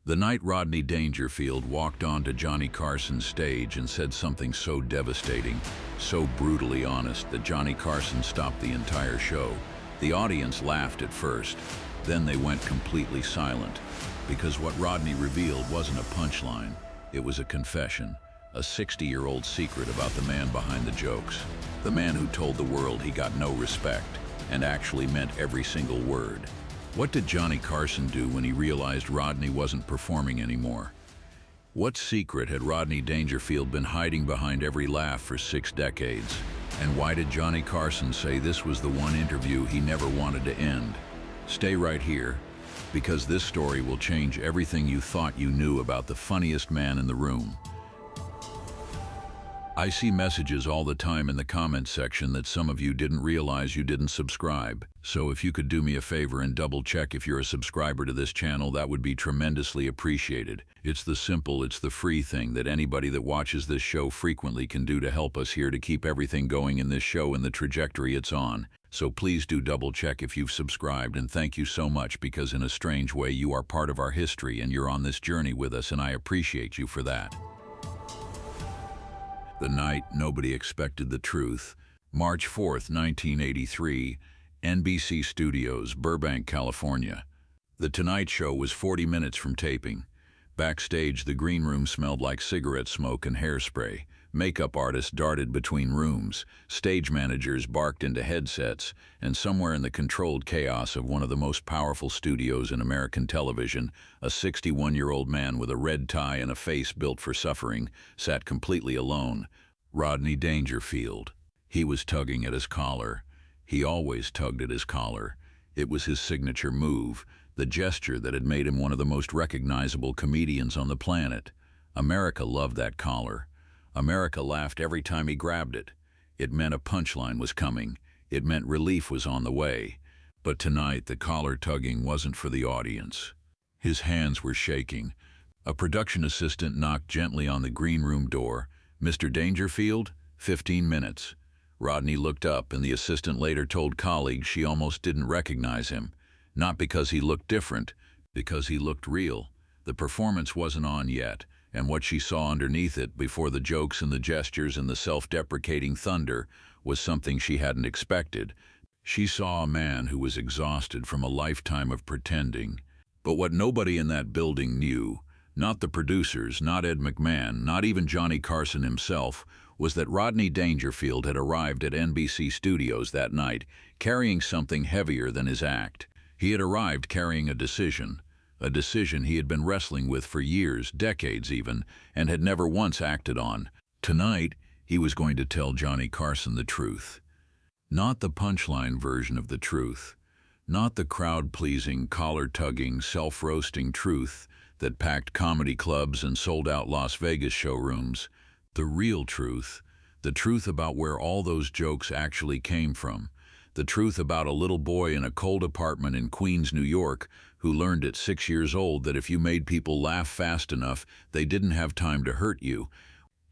The night Rodney Dangerfield walked onto Johnny Carson's stage and said something so devastating, so brutally honest that Johnny Carson stopped the entire show. The audience laughed at first, then they went completely silent, because what Rodney revealed wasn't a punchline, it was a confession, a 60-year-old secret about the man behind the jokes, the man who told the world he got no respect, and actually meant every single word. What did Johnny Carson do when he realized Rodney wasn't performing anymore? What secret had Rodney Dangerfield been hiding behind every laugh for 6 decades? And why did Johnny Carson say this was the one interview he never wanted to end? Stay right here, because this story will change everything you thought you knew about the funniest man in the room. I see messages all the time in the comments section that some of you didn't realize you didn't subscribe. So if you could do me a favor and double check if you're a subscriber to this channel, that would be tremendously appreciated. It's the simple, it's the free thing that anybody that watches this show frequently can do to help us here to keep everything going in this show and the trajectory it's on. So please do double check if you've subscribed, and thank you so much, because in a strange way you are part of our history and you're on this journey with us, and I appreciate you for that. The night nobody expected the truth. March 4th, 1983, NBC Studios, Burbank, California. The Tonight Show was 40 minutes from taping. Backstage, the green room smelled like cigarette smoke and hairspray. Makeup artists darted between rooms, stage managers barked into headsets, and somewhere in the controlled chaos of one of the most powerful studios in American television, a 61-year-old man with a red tie and a face built for suffering sat completely alone. Rodney Dangerfield. He was tugging at his collar. He always tugged at his collar. It was his signature move, the gesture that had made him one of the most recognizable comedians on the planet. America loved that collar. America laughed every time he grabbed it. It meant a punchline was coming. It meant relief was on the way. But tonight, the collar tugging wasn't for the audience. His hands were shaking. A production assistant knocked gently on the green room door. "Mr. Dangerfield, 15 minutes. Rodney looked up, and the assistant later told colleagues she almost didn't recognize him. Not because he looked different, because he looked real. The performance wasn't on yet, and what she saw underneath it, before the jokes and the gestures and the self-deprecating thunder, was something she hadn't expected. She saw a man who was exhausted from a lifetime of pretending. But what nobody in that building knew, not the producers, not Ed McMahon, not even Johnny Carson himself, was that Rodney Dangerfield had arrived at NBC Studios that night, carrying something heavier than his act. He had arrived carrying a decision he had been wrestling with for years, decades even, and had never once acted on. Tonight, he was going to tell Johnny Carson the truth. Not the punchline version of the truth. Not the crowd-pleasing, collar-tugging, self-roasting truth that packed comedy clubs and sold-out Las Vegas showrooms. The real truth. The truth about where all those jokes actually came from. The truth about a little boy in a cold apartment in Queens, New York, who learned at 6 years old that if you made people laugh fast enough, they didn't have time to hurt you.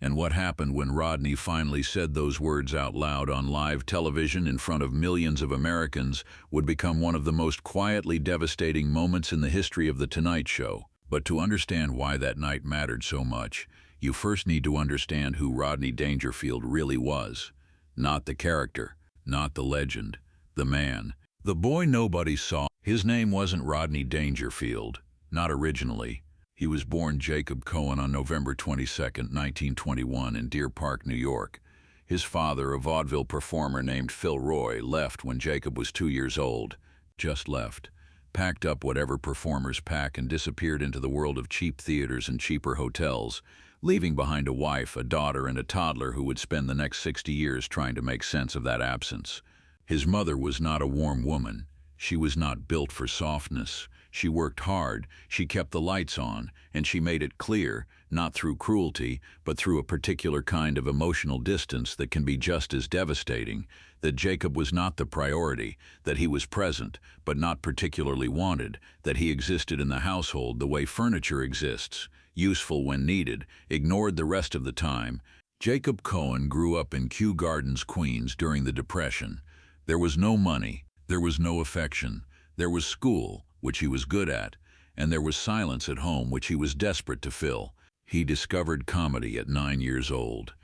And what happened when Rodney finally said those words out loud on live television in front of millions of Americans would become one of the most quietly devastating moments in the history of The Tonight Show. But to understand why that night mattered so much, you first need to understand who Rodney Dangerfield really was. Not the character, not the legend, the man. The boy nobody saw. His name wasn't Rodney Dangerfield, not originally. He was born Jacob Cohen on November 22, 1921 in Deer Park, New York. His father, a vaudeville performer named Phil Roy, left when Jacob was 2 years old. Just left. Packed up whatever performers pack and disappeared into the world of cheap theaters and cheaper hotels, leaving behind a wife, a daughter, and a toddler who would spend the next 60 years trying to make sense of that absence. His mother was not a warm woman. She was not built for softness. She worked hard, she kept the lights on, and she made it clear, not through cruelty, but through a particular kind of emotional distance that can be just as devastating, that Jacob was not the priority, that he was present, but not particularly wanted, that he existed in the household the way furniture exists, useful when needed, ignored the rest of the time. Jacob Cohen grew up in Kew Gardens, Queens during the Depression. There was no money, there was no affection, there was school, which he was good at, and there was silence at home which he was desperate to fill. He discovered comedy at 9 years old.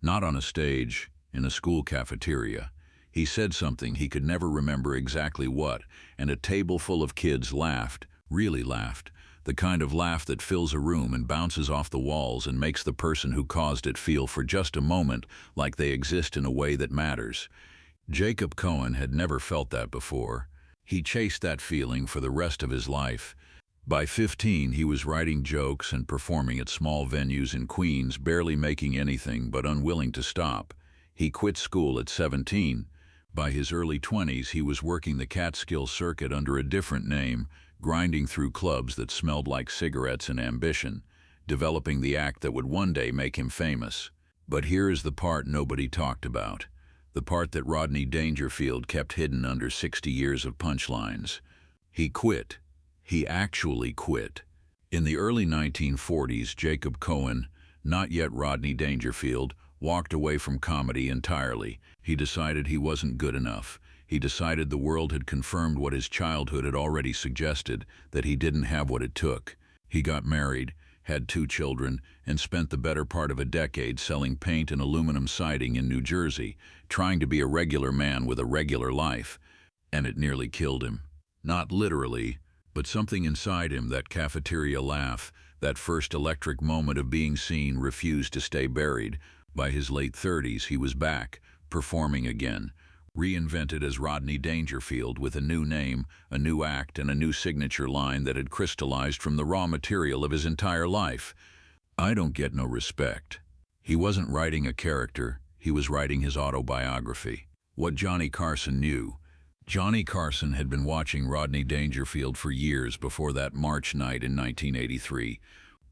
Not on a stage, in a school cafeteria. He said something he could never remember exactly what, and a table full of kids laughed, really laughed, the kind of laugh that fills a room and bounces off the walls and makes the person who caused it feel for just a moment like they exist in a way that matters. Jacob Cohen had never felt that before. He chased that feeling for the rest of his life. By 15, he was writing jokes and performing at small venues in Queens, barely making anything but unwilling to stop. He quit school at 17. By his early 20s, he was working the Catskill circuit under a different name, grinding through clubs that smelled like cigarettes and ambition, developing the act that would one day make him famous. But here is the part nobody talked about, the part that Rodney Dangerfield kept hidden under 60 years of punchlines. He quit. He actually quit. In the early 1940s, Jacob Cohen, not yet Rodney Dangerfield, walked away from comedy entirely. He decided he wasn't good enough. He decided the world had confirmed what his childhood had already suggested, that he didn't have what it took. He got married, had 2 children, and spent the better part of a decade selling paint and aluminum siding in New Jersey, trying to be a regular man with a regular life. And it nearly killed him. Not literally, but something inside him, that cafeteria laugh, that first electric moment of being seen, refused to stay buried. By his late 30s, he was back, performing again, reinvented as Rodney Dangerfield with a new name, a new act, and a new signature line that had crystallized from the raw material of his entire life. I don't get no respect. He wasn't writing a character, he was writing his autobiography. What Johnny Carson knew. Johnny Carson had been watching Rodney Dangerfield for years before that March night in 1983.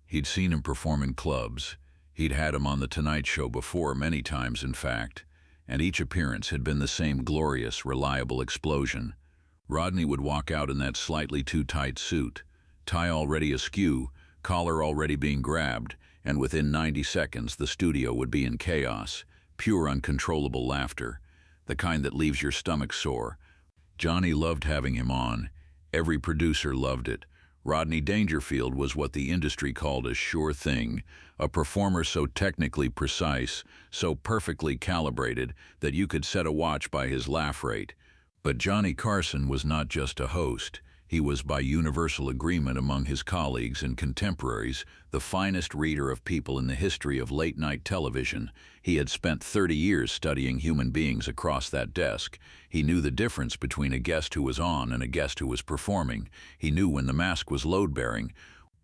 He'd seen him perform in clubs. He'd had him on The Tonight Show before, many times in fact, and each appearance had been the same glorious, reliable explosion. Rodney would walk out in that slightly too tight suit, tie already askew, collar already being grabbed, and within 90 seconds the studio would be in chaos, pure uncontrollable laughter, the kind that leaves your stomach sore. Johnny loved having him on. Every producer loved it. Rodney Dangerfield was what the industry called a sure thing, a performer so technically precise, so perfectly calibrated that you could set a watch by his laugh rate. But Johnny Carson was not just a host. He was, by universal agreement among his colleagues and contemporaries, the finest reader of people in the history of late-night television. He had spent 30 years studying human beings across that desk. He knew the difference between a guest who was on and a guest who was performing. He knew when the mask was load-bearing.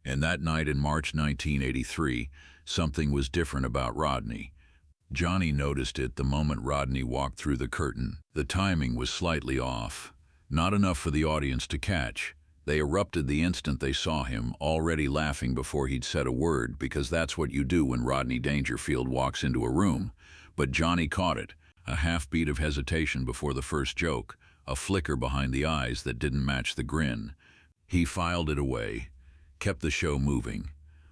And that night in March 1983, something was different about Rodney. Johnny noticed it the moment Rodney walked through the curtain. The timing was slightly off. Not enough for the audience to catch. They erupted the instant they saw him, already laughing before he'd said a word, because that's what you do when Rodney Dangerfield walks into a room. But Johnny caught it, a half-beat of hesitation before the first joke, a flicker behind the eyes that didn't match the grin. He filed it away, kept the show moving,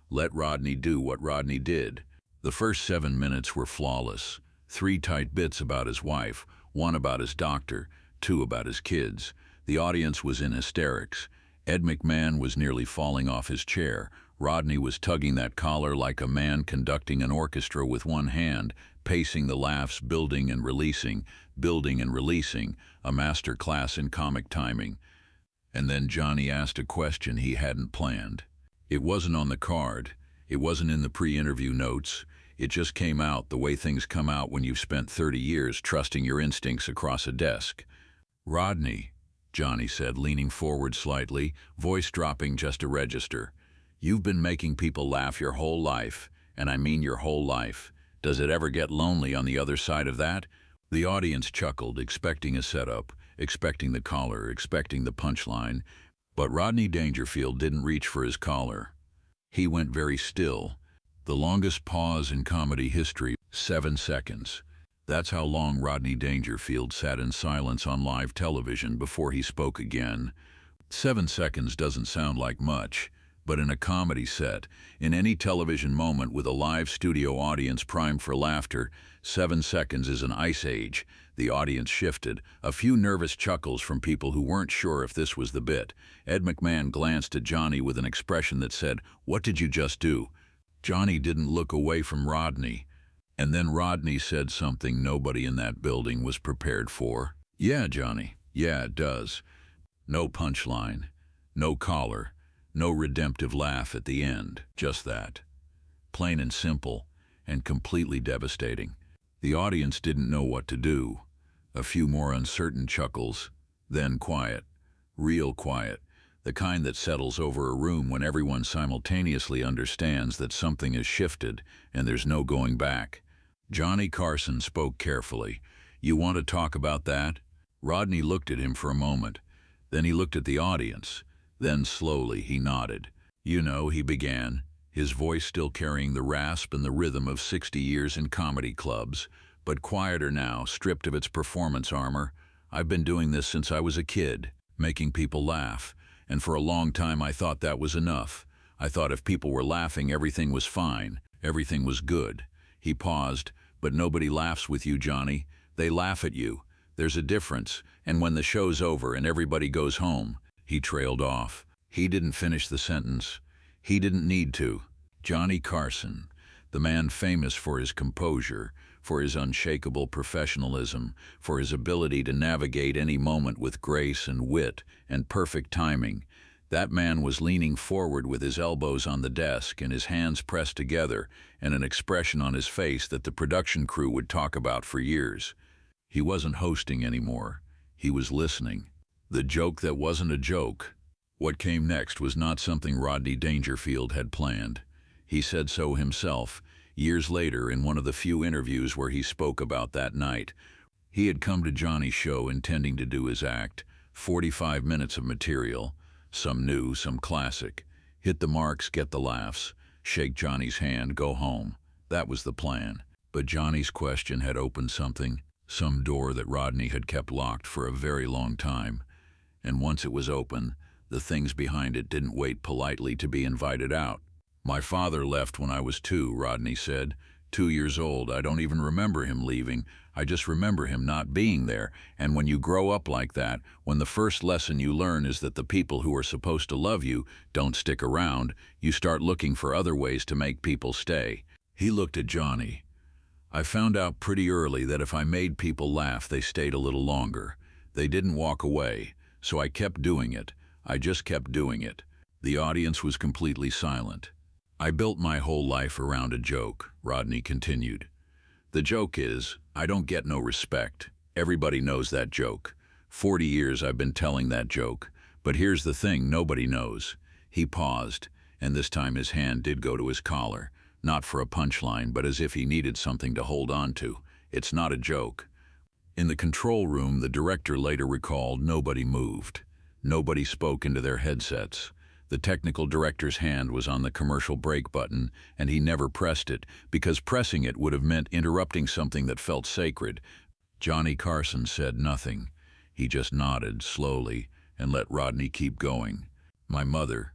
let Rodney do what Rodney did. The first 7 minutes were flawless. 3 tight bits about his wife, 1 about his doctor, 2 about his kids. The audience was in hysterics. Ed McMahon was nearly falling off his chair. Rodney was tugging that collar like a man conducting an orchestra with one hand, pacing the laughs, building and releasing, a master class in comic timing. And then Johnny asked a question he hadn't planned. It wasn't on the card. It wasn't in the pre-interview notes. It just came out the way things come out when you've spent 30 years trusting your instincts across a desk. "Rodney," Johnny said, leaning forward slightly, voice dropping just a register, "you've been making people laugh your whole life, and I mean your whole life. Does it ever get lonely on the other side of that?" The audience chuckled, expecting a setup, expecting the collar, expecting the punchline. But Rodney Dangerfield didn't reach for his collar. He went very still. The longest pause in comedy history, 7 seconds. That's how long Rodney Dangerfield sat in silence on live television before he spoke again. 7 seconds doesn't sound like much, But in a comedy set, in any television moment with a live studio audience primed for laughter, 7 seconds is an ice age. The audience shifted, a few nervous chuckles from people who weren't sure if this was the bit. Ed McMahon glanced at Johnny with an expression that said, "What did you just do?" Johnny didn't look away from Rodney. And then Rodney said something nobody in that building was prepared for. "Yeah, Johnny. Yeah, it does." No punchline, no collar, no redemptive laugh at the end. Just that. Plain and simple, and completely devastating. The audience didn't know what to do. A few more uncertain chuckles, then quiet. Real quiet. The kind that settles over a room when everyone simultaneously understands that something has shifted and there's no going back. Johnny Carson spoke carefully. "You want to talk about that?" Rodney looked at him for a moment. Then he looked at the audience. Then slowly he nodded. "You know," he began, his voice still carrying the rasp and the rhythm of 60 years in comedy clubs, but quieter now, stripped of its performance armor. "I've been doing this since I was a kid, making people laugh. And for a long time I thought that was enough. I thought if people were laughing, everything was fine, everything was good." He paused. "But nobody laughs with you, Johnny. They laugh at you. There's a difference. And when the show's over and everybody goes home," he trailed off. He didn't finish the sentence. He didn't need to. Johnny Carson, the man famous for his composure, for his unshakable professionalism, for his ability to navigate any moment with grace and wit and perfect timing. That man was leaning forward with his elbows on the desk and his hands pressed together and an expression on his face that the production crew would talk about for years. He wasn't hosting anymore. He was listening. The joke that wasn't a joke. What came next was not something Rodney Dangerfield had planned. He said so himself, years later in one of the few interviews where he spoke about that night. He had come to Johnny's show intending to do his act, 45 minutes of material, some new, some classic. Hit the marks, get the laughs, shake Johnny's hand, go home. That was the plan. But Johnny's question had opened something, some door that Rodney had kept locked for a very long time. And once it was open, the things behind it didn't wait politely to be invited out. "My father left when I was 2, Rodney said. 2 years old. I don't even remember him leaving. I just remember him not being there. And when you grow up like that, when the first lesson you learn is that the people who are supposed to love you don't stick around, you start looking for other ways to make people stay." He looked at Johnny. "I found out pretty early that if I made people laugh, they stayed a little longer. They didn't walk away. So I kept doing it. I just kept doing it." The audience was completely silent. "I built my whole life around a joke," Rodney continued. "The joke is, I don't get no respect. Everybody knows that joke. 40 years I've been telling that joke. But here's the thing nobody knows." He paused, and this time his hand did go to his collar, not for a punchline, but as if he needed something to hold on to. "It's not a joke." In the control room, the director later recalled, nobody moved. Nobody spoke into their headsets. The technical director's hand was on the commercial break button, and he never pressed it, because pressing it would have meant interrupting something that felt sacred. Johnny Carson said nothing. He just nodded slowly and let Rodney keep going. "My mother,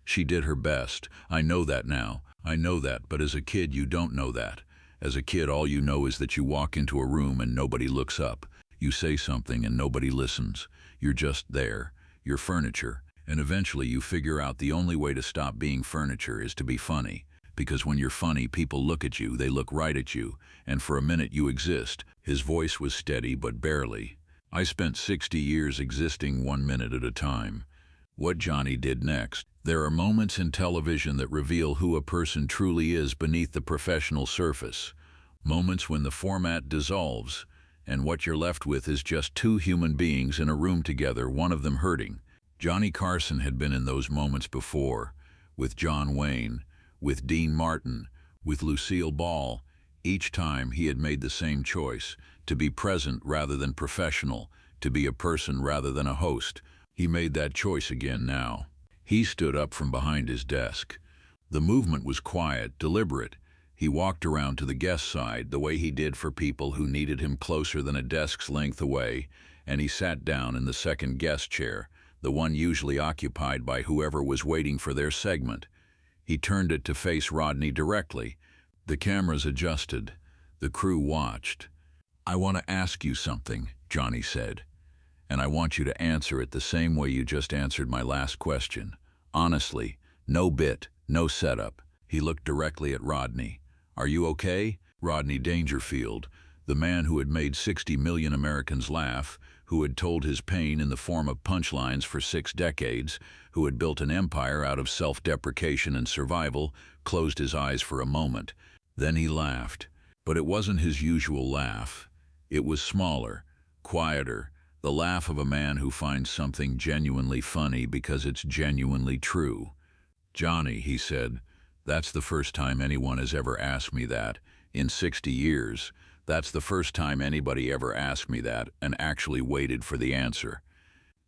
she did her best. I know that now. I know that, but as a kid you don't know that. As a kid all you know is that you walk into a room and nobody looks up. You say something and nobody listens. You're just there. You're furniture. And eventually you figure out the only way to stop being furniture is to be funny. Because when you're funny, people look at you, they look right at you, and for a minute you exist." His voice was steady, but barely. "I spent 60 years existing 1 minute at a time." What Johnny did next. There are moments in television that reveal who a person truly is beneath the professional surface. Moments when the format dissolves, and what you're left with is just 2 human beings in a room together, one of them hurting. Johnny Carson had been in those moments before, with John Wayne, with Dean Martin, with Lucille Ball. Each time he had made the same choice, to be present rather than professional, to be a person rather than a host. He made that choice again now. He stood up from behind his desk. The movement was quiet, deliberate. He walked around to the guest side, the way he did for people who needed him closer than a desk's length away, and he sat down in the second guest chair, the one usually occupied by whoever was waiting for their segment. He turned it to face Rodney directly. The cameras adjusted. The crew watched. "I want to ask you something," Johnny said, "and I want you to answer it the same way you just answered my last question. Honestly, no bit, no setup." He looked directly at Rodney. "Are you okay?" Rodney Dangerfield, the man who had made 60 million Americans laugh, who had told his pain in the form of punchlines for 6 decades, who had built an empire out of self-deprecation and survival, closed his eyes for a moment. Then he laughed. But it wasn't his usual laugh. It was smaller, quieter, the laugh of a man who finds something genuinely funny because it's genuinely true. "Johnny," he said, "that's the first time anyone has ever asked me that. In 60 years, that's the first time anybody ever asked me that and actually waited for the answer."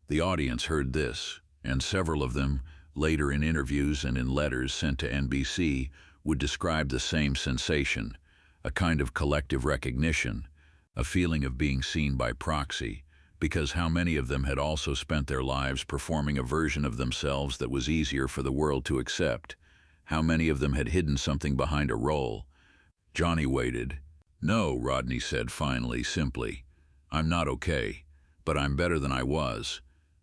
The audience heard this, and several of them, later in interviews and in letters sent to NBC, would describe the same sensation, a kind of collective recognition, a feeling of being seen by proxy, because how many of them had also spent their lives performing a version of themselves that was easier for the world to accept? How many of them had hidden something behind a role? Johnny waited. "No," Rodney said finally, simply. "I'm not okay, but I'm better than I was.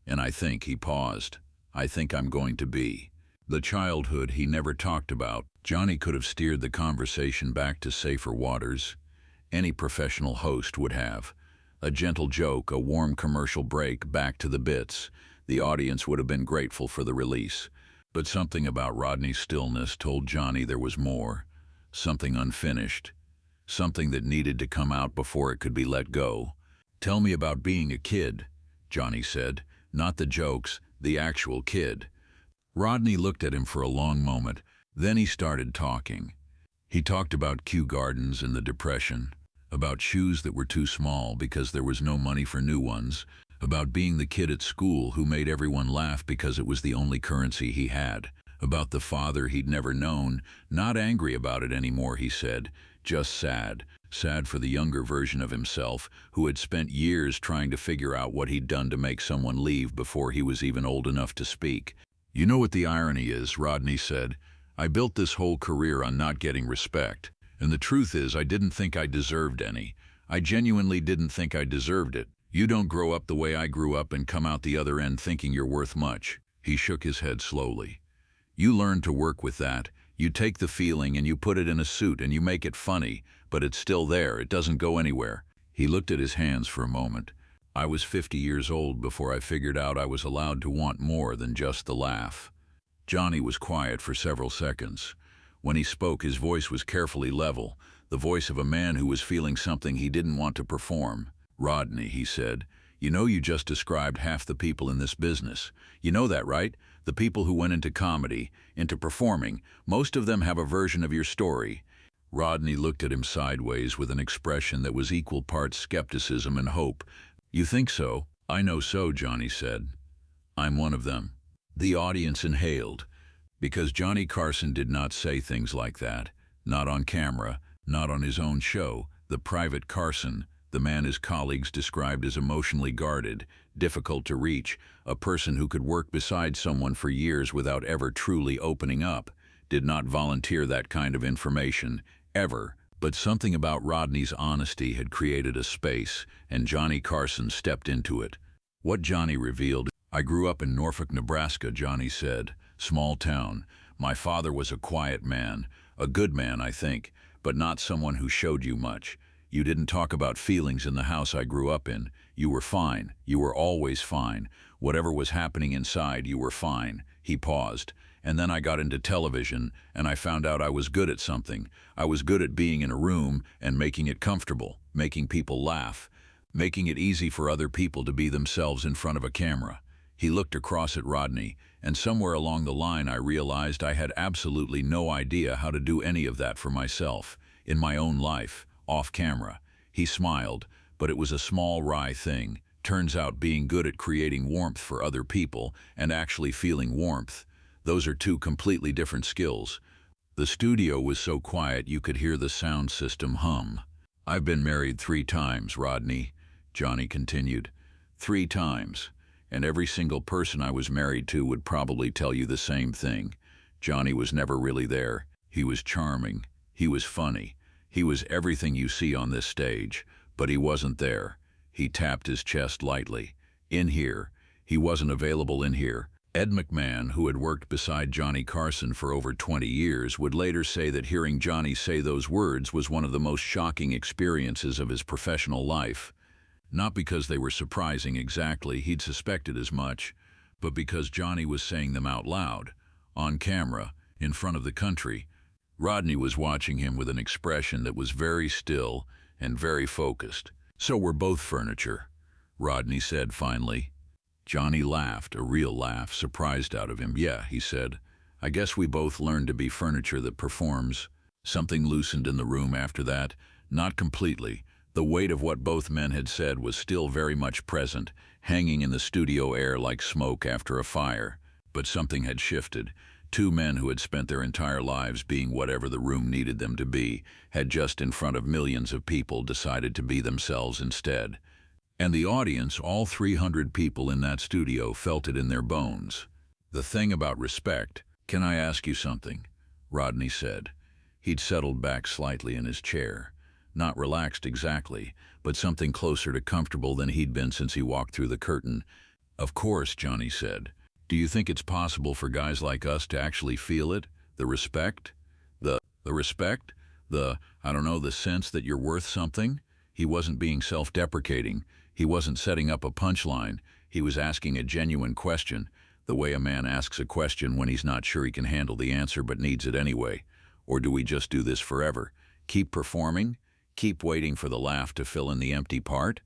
And I think," he paused, "I think I'm going to be." The childhood he never talked about. Johnny could have steered the conversation back to safer waters. Any professional host would have. A gentle joke, a warm commercial break, back to the bits. The audience would have been grateful for the release. But something about Rodney's stillness told Johnny there was more. Something unfinished. Something that needed to come out before it could be let go. "Tell me about being a kid," Johnny said. "Not the jokes, the actual kid." Rodney looked at him for a long moment. Then he started talking. He talked about Kew Gardens and the Depression, about shoes that were too small because there was no money for new ones, about being the kid at school who made everyone laugh because it was the only currency he had, about the father he'd never known, not angry about it anymore, he said, just sad, sad for the younger version of himself who had spent years trying to figure out what he'd done to make someone leave before he was even old enough to speak. "You know what the irony is," Rodney said. "I built this whole career on not getting respect. And the truth is I didn't think I deserved any. I genuinely didn't think I deserved it. You don't grow up the way I grew up and come out the other end thinking you're worth much." He shook his head slowly. "You learn to work with that. You take the feeling and you put it in a suit and you make it funny, but it's still there. It doesn't go anywhere." He looked at his hands for a moment. "I was 50 years old before I figured out I was allowed to want more than just the laugh." Johnny was quiet for several seconds. When he spoke, his voice was carefully level, the voice of a man who was feeling something he didn't want to perform. "Rodney," he said, "you know you just described half the people in this business. You know that, right? The people who went into comedy, into performing, most of them have a version of your story." Rodney looked at him sideways with an expression that was equal parts skepticism and hope. "You think so?" "I know so," Johnny said. "I'm one of them." The audience inhaled, because Johnny Carson did not say things like that. Not on camera, not on his own show. The private Carson, the man his colleagues described as emotionally guarded, difficult to reach, a person who could work beside someone for years without ever truly opening up, did not volunteer that kind of information, ever. But something about Rodney's honesty had created a space, and Johnny Carson stepped into it. What Johnny revealed: "I grew up in Norfolk, Nebraska," Johnny said. "Small town. My father was a quiet man, a good man, I think, but not someone who showed you much. You didn't talk about feelings in the house I grew up in. You were fine. You were always fine. Whatever was happening inside, you were fine." He paused. "And then I got into television, and I found out I was good at something. I was good at being in a room and making it comfortable, making people laugh, making it easy for other people to be themselves in front of a camera." He looked across at Rodney, and somewhere along the line I realized I had absolutely no idea how to do any of that for myself, in my own life, off camera. He smiled, but it was a small, wry thing. Turns out being good at creating warmth for other people and actually feeling warmth, those are two completely different skills. The studio was so quiet you could hear the sound system hum. "I've been married 3 times, Rodney," Johnny continued. 3 times. and every single person I was married to would probably tell you the same thing. Johnny was never really there. He was charming. He was funny. He was everything you see on this stage, but he wasn't there. He tapped his chest lightly. In here. He wasn't available in here. Ed McMahon, who had worked beside Johnny Carson for over 20 years, would later say that hearing Johnny say those words was one of the most shocking experiences of his professional life. Not because they were surprising exactly, he'd suspected as much, but because Johnny was saying them out loud, on camera, in front of the country. Rodney was watching him with an expression that was very still and very focused. "So we're both furniture," Rodney said finally. Johnny laughed, a real laugh, surprised out of him. "Yeah," he said. "I guess we both learned to be furniture that performs." Something loosened in the room after that. Not completely. The weight of what both men had said was still very much present, hanging in the studio air like smoke after a fire. But something had shifted. Two men who had spent their entire lives being whatever the room needed them to be had just in front of millions of people decided to be themselves instead. And the audience, all 300 people in that studio, felt it in their bones. "The thing about respect, can I ask you something?" Rodney said. He'd settled back slightly in his chair. Not relaxed exactly, but something closer to comfortable than he'd been since he walked through the curtain. "Of course," Johnny said. "Do you think it's possible for guys like us to actually feel it? The respect? The respect? I don't know, the sense that you're worth something?" He wasn't being self-deprecating. He wasn't setting up a punchline. He was asking a genuine question, the way a man asks a question when he's not sure he can handle the answer but needs it anyway. Or do we just do this forever? Keep performing? Keep waiting for the laugh to fill in the empty part?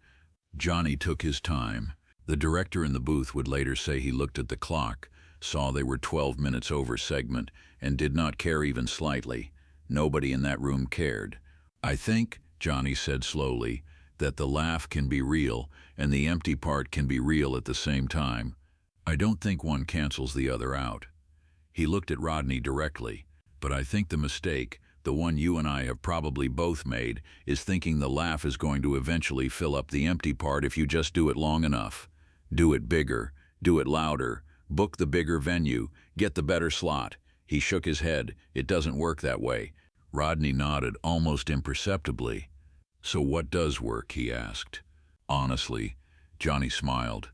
Johnny took his time. The director in the booth would later say he looked at the clock, saw they were 12 minutes over segment, and did not care even slightly. Nobody in that room cared. "I think," Johnny said slowly, "that the laugh can be real and the empty part can be real at the same time. I don't think one cancels the other out." He looked at Rodney directly. "But I think the mistake, the one you and I have probably both made, is thinking the laugh is going to eventually fill up the empty part if you just do it long enough. Do it bigger, do it louder, book the bigger venue, get the better slot." He shook his head. "It doesn't work that way." Rodney nodded almost imperceptibly. "So what does work?" he asked. "Honestly," Johnny smiled,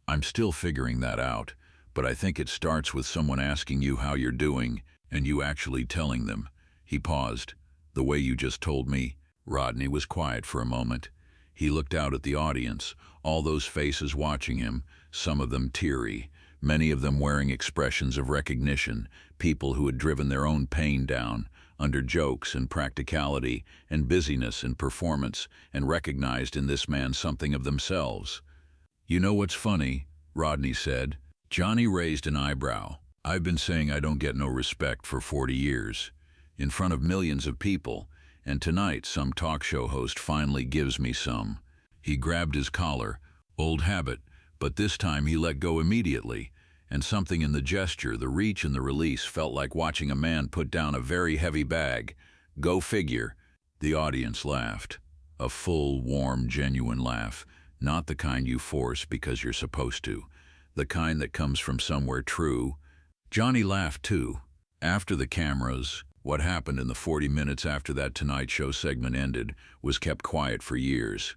"I'm still figuring that out, but I think it starts with someone asking you how you're doing and you actually telling them." He paused. "The way you just told me." Rodney was quiet for a moment. He looked out at the audience, all those faces watching him, some of them teary, many of them wearing expressions of recognition, people who had driven their own pain down under jokes and practicality and busyness and performance, and recognized in this man something of themselves. "You know what's funny?" Rodney said. Johnny raised an eyebrow. "I've been saying I don't get no respect for 40 years. In front of millions of people, and tonight some talk show host finally gives me some." He grabbed his collar. Old habit, but this time he let go immediately. And something in the gesture, the reach and the release, felt like watching a man put down a very heavy bag. Go figure. The audience laughed. A full, warm, genuine laugh. Not the kind you force because you're supposed to. The kind that comes from somewhere true. Johnny laughed too. After the cameras, what happened in the 40 minutes after that Tonight Show segment ended was kept quiet for years.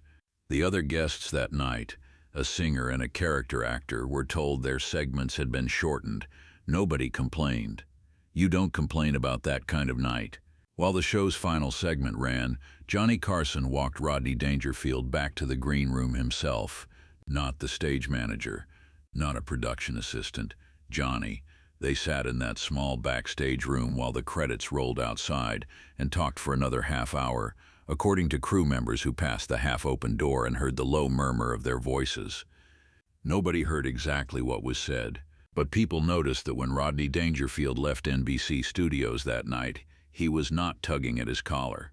The other guests that night, a singer and a character actor, were told their segments had been shortened. Nobody complained. You don't complain about that kind of night. While the show's final segment ran, Johnny Carson walked Rodney Dangerfield back to the green room himself. Not the stage manager, not a production assistant. Johnny. They sat in that small backstage room while the credits rolled outside and talked for another half hour, according to crew members who passed the half-open door and heard the low murmur of their voices. Nobody heard exactly what was said, but people noticed that when Rodney Dangerfield left NBC Studios that night, he was not tugging at his collar.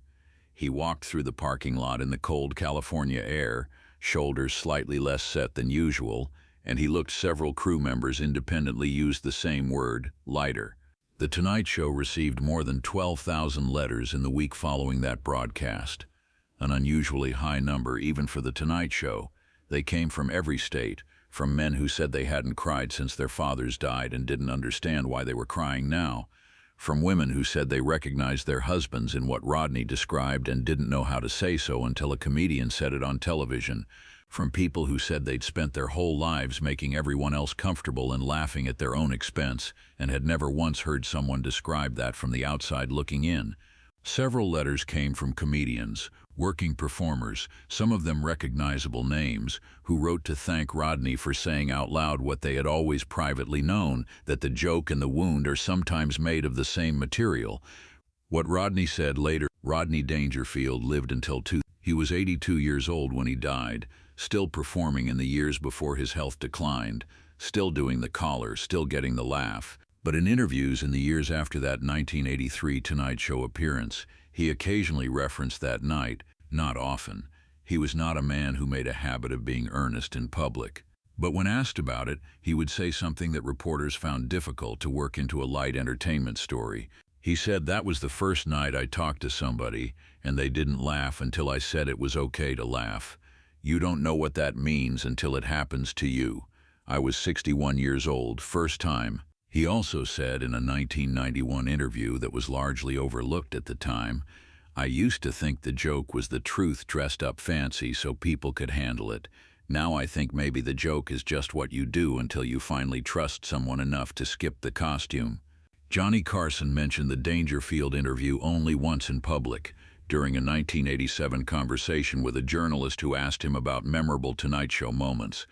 He walked through the parking lot in the cold California air, shoulders slightly less set than usual, and he looked several crew members independently use the same word, lighter. The Tonight Show received more than 12,000 letters in the week following that broadcast, an unusually high number even for The Tonight Show. They came from every state, from men who said they hadn't cried since their fathers died and didn't understand why they were crying now, from women who said they recognized their husbands in what Rodney described and didn't know how to say so until a comedian said it on television, from people who said they'd spent their whole lives making everyone else comfortable and laughing at their own expense and had never once heard someone describe that from the outside looking in. Several letters came from comedians, working performers, some of them recognizable names, who wrote to thank Rodney for saying out loud what they had always privately known, that the joke and the wound are sometimes made of the same material. What Rodney said later. Rodney Dangerfield lived until he was 82 years old when he died, still performing in the years before his health declined, still doing the collar, still getting the laugh. But in interviews in the years after that 1983 Tonight Show appearance, he occasionally referenced that night, not often. He was not a man who made a habit of being earnest in public. But when asked about it, he would say something that reporters found difficult to work into a light entertainment story. He said, "That was the first night I talked to somebody, and they didn't laugh until I said it was okay to laugh. You don't know what that means until it happens to you. I was 61 years old, first time." He also said in a 1991 interview that was largely overlooked at the time, "I used to think the joke was the truth dressed up fancy so people could handle it. Now I think maybe the joke is just what you do until you finally trust someone enough to skip the costume." Johnny Carson mentioned the Dangerfield interview only once in public, during a 1987 conversation with a journalist who asked him about memorable Tonight Show moments.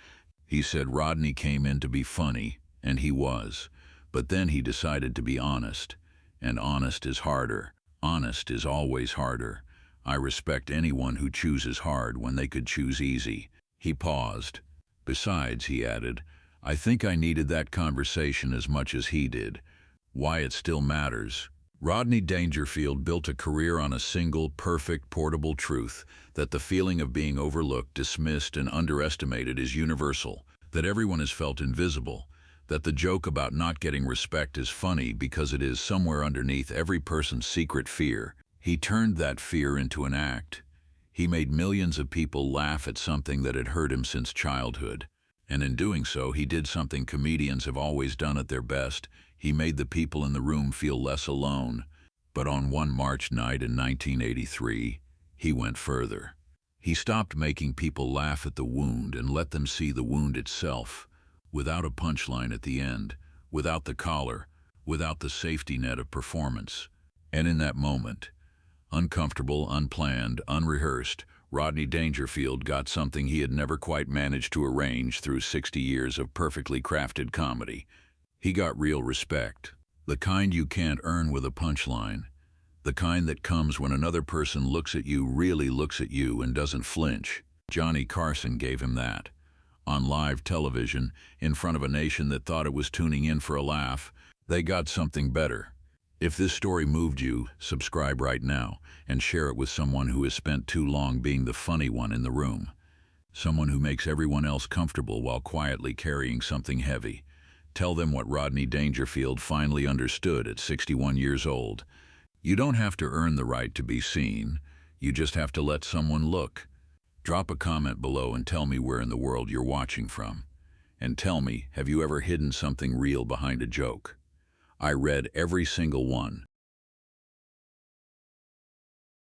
He said Rodney came in to be funny, and he was. But then he decided to be honest. And honest is harder. Honest is always harder. I respect anyone who chooses hard when they could choose easy. He paused. Besides, he added, I think I needed that conversation as much as he did. Why it still matters. Rodney Dangerfield built a career on a single, perfect, portable truth, that the feeling of being overlooked, dismissed, and underestimated is universal, that everyone has felt invisible, that the joke about not getting respect is funny because it is somewhere underneath every person's secret fear. He turned that fear into an act. He made millions of people laugh at something that had hurt him since childhood. And in doing so, he did something comedians have always done at their best. He made the people in the room feel less alone. But on one March night in 1983, he went further. He stopped making people laugh at the wound and let them see the wound itself, without a punchline at the end, without the collar, without the safety net of performance. And in that moment, uncomfortable, unplanned, unrehearsed, Rodney Dangerfield got something he had never quite managed to arrange through 60 years of perfectly crafted comedy. He got real respect, the kind you can't earn with a punchline, the kind that comes when another person looks at you, really looks at you, and doesn't flinch. Johnny Carson gave him that. On live television, in front of a nation that thought it was tuning in for a laugh, they got something better. If this story moved you, subscribe right now and share it with someone who has spent too long being the funny one in the room. Someone who makes everyone else comfortable while quietly carrying something heavy. Tell them what Rodney Dangerfield finally understood at 61 years old. You don't have to earn the right to be seen. You just have to let someone look. Drop a comment below and tell me where in the world you're watching from. And tell me, have you ever hidden something real behind a joke? I read every single one.